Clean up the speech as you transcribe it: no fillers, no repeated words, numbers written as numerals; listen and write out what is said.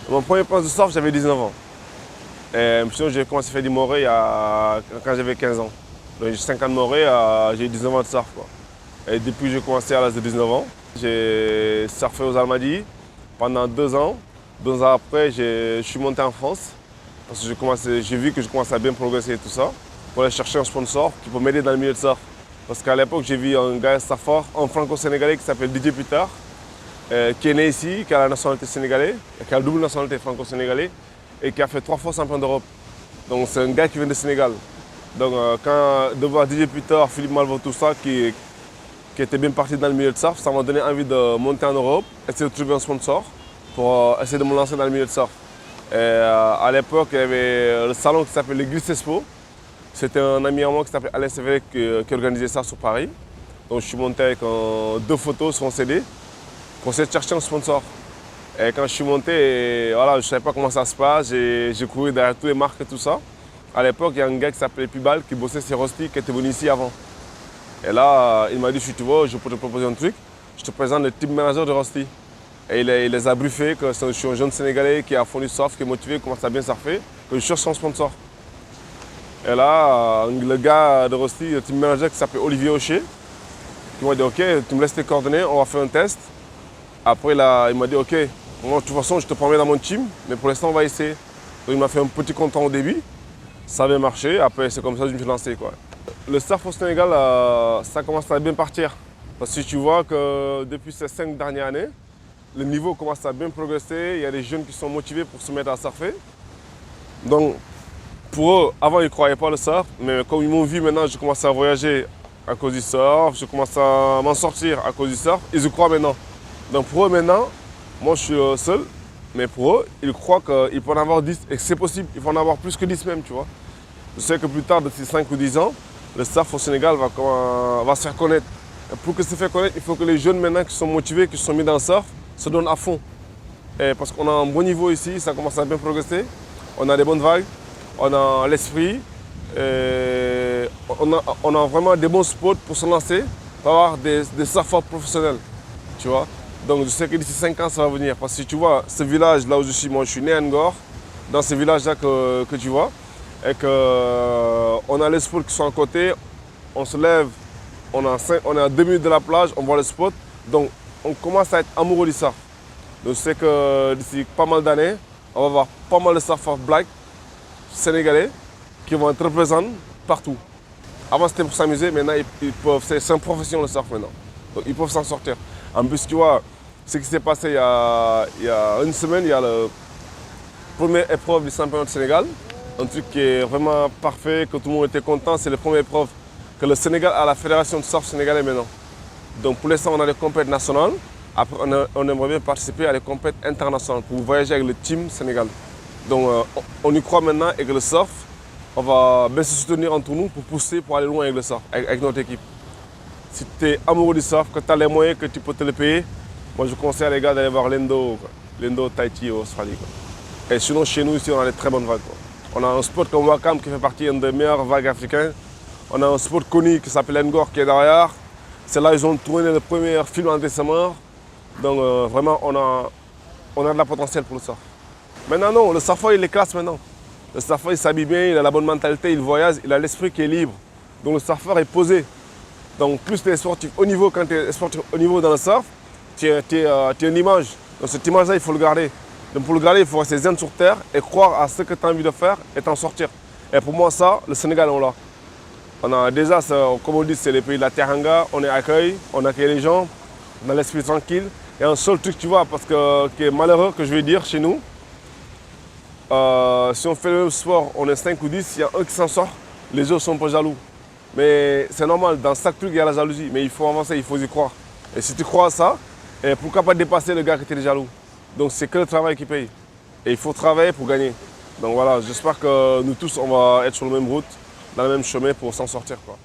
Mon premier poste de surf, j'avais 19 ans. Sinon, j'ai commencé à faire du moré quand j'avais 15 ans. Donc j'ai 5 ans de moré, j'ai 19 ans de surf, quoi. Et depuis que j'ai commencé à l'âge de 19 ans, j'ai surfé aux Almadies pendant 2 ans. 2 ans après, je suis monté en France parce que j'ai vu que je commençais à bien progresser et tout ça pour aller chercher un sponsor qui peut m'aider dans le milieu de surf. Parce qu'à l'époque, j'ai vu un gars surfeur, un franco-sénégalais qui s'appelle Didier Pitard, qui est né ici, qui a la nationalité sénégalaise, qui a la double nationalité franco-sénégalaise et qui a fait 3 fois champion d'Europe. Donc c'est un gars qui vient du Sénégal. Donc de voir Didier Pitard, Philippe Malvo, tout ça, qui était bien parti dans le milieu de surf, ça m'a donné envie de monter en Europe, essayer de trouver un sponsor pour essayer de me lancer dans le milieu de surf. Et, à l'époque, il y avait le salon qui s'appelait le Glisse Expo. C'était un ami à moi qui s'appelait Alain Sévère qui organisait ça sur Paris. Donc je suis monté avec 2 photos sur un CD pour essayer de chercher un sponsor. Et quand je suis monté, voilà, je ne savais pas comment ça se passe, j'ai couru derrière toutes les marques et tout ça. À l'époque, il y a un gars qui s'appelait Pibal qui bossait chez Rosti, qui était venu ici avant. Et là, il m'a dit, si tu veux, je peux te proposer un truc, je te présente le team manager de Rosti. Et il les a briefés que je suis un jeune Sénégalais qui a fond du surf, qui est motivé, qui commence à bien surfer, que je cherche son sponsor. Et là, le gars de Rosti, le team manager qui s'appelle Olivier Aucher, qui m'a dit, ok, tu me laisses tes coordonnées, on va faire un test. Après, là, il m'a dit, ok, moi, de toute façon, je te promets dans mon team, mais pour l'instant, on va essayer. Donc, il m'a fait un petit contrat au début, ça avait marché, après, c'est comme ça que je me suis lancé, quoi. Le surf au Sénégal, ça commence à bien partir. Parce que tu vois que depuis ces 5 dernières années, le niveau commence à bien progresser. Il y a des jeunes qui sont motivés pour se mettre à surfer. Donc, pour eux, avant, ils ne croyaient pas le surf. Mais comme ils m'ont vu maintenant, je commence à voyager à cause du surf. Je commence à m'en sortir à cause du surf. Ils y croient maintenant. Donc, pour eux, maintenant, moi, je suis seul. Mais pour eux, ils croient qu'ils peuvent en avoir 10. Et que c'est possible. Il faut en avoir plus que 10 même, tu vois. Je sais que plus tard, d'ici 5 ou 10 ans, le surf au Sénégal va se faire connaître. Et pour que ça se fasse connaître, il faut que les jeunes maintenant qui sont motivés, qui sont mis dans le surf, se donnent à fond. Et parce qu'on a un bon niveau ici, ça commence à bien progresser. On a des bonnes vagues, on a l'esprit, on a vraiment des bons spots pour se lancer, pour avoir des surfeurs professionnels. Tu vois. Donc je sais que d'ici 5 ans, ça va venir. Parce que tu vois, ce village là où je suis, moi je suis né à Ngor, dans ce village là que tu vois, et qu'on a les spots qui sont à côté, on se lève, on est à 2 minutes de la plage, on voit le spot, donc on commence à être amoureux du surf. Donc je sais que d'ici pas mal d'années, on va voir pas mal de surfeurs black, sénégalais, qui vont être représentés partout. Avant c'était pour s'amuser, maintenant c'est une profession le surf maintenant. Donc ils peuvent s'en sortir. En plus tu vois, ce qui s'est passé il y a une semaine, il y a la première épreuve du championnat du Sénégal. Un truc qui est vraiment parfait, que tout le monde était content, c'est la première épreuve que le Sénégal a la fédération de surf sénégalais maintenant. Donc pour l'instant, on a les compétitions nationales. Après, on aimerait bien participer à les compétitions internationales pour voyager avec le team Sénégal. Donc on y croit maintenant et que le surf, on va bien se soutenir entre nous pour pousser, pour aller loin avec le surf, avec notre équipe. Si tu es amoureux du surf, que tu as les moyens, que tu peux te le payer, moi je conseille à les gars d'aller voir Lendo Tahiti en Australie. Et sinon, chez nous ici, on a des très bonnes vagues. On a un spot comme Wakam qui fait partie d'une des meilleures vagues africaines. On a un spot connu qui s'appelle Ngor qui est derrière. C'est là qu'ils ont tourné le premier film en décembre. Donc vraiment, on a de la potentiel pour le surf. Maintenant, non, le surfeur, il est classe maintenant. Le surfeur, il s'habille bien, il a la bonne mentalité, il voyage, il a l'esprit qui est libre. Donc le surfeur est posé. Donc plus tu es sportif au niveau, quand tu es sportif au niveau dans le surf, tu es une image. Donc cette image-là, il faut le garder. Donc pour le garder, il faut rester zen sur terre et croire à ce que tu as envie de faire et t'en sortir. Et pour moi, ça, le Sénégal, on l'a. On a déjà, comme on dit, c'est le pays de la teranga, on accueille les gens, on a l'esprit tranquille. Et un seul truc, tu vois, qui est malheureux, que je vais dire chez nous, si on fait le même sport, on est 5 ou 10, il y a un qui s'en sort, les autres sont pas jaloux. Mais c'est normal, dans chaque truc, il y a la jalousie. Mais il faut avancer, il faut y croire. Et si tu crois à ça, pourquoi pas dépasser le gars qui était jaloux? Donc c'est que le travail qui paye. Et il faut travailler pour gagner. Donc voilà, j'espère que nous tous, on va être sur la même route, dans le même chemin pour s'en sortir, quoi.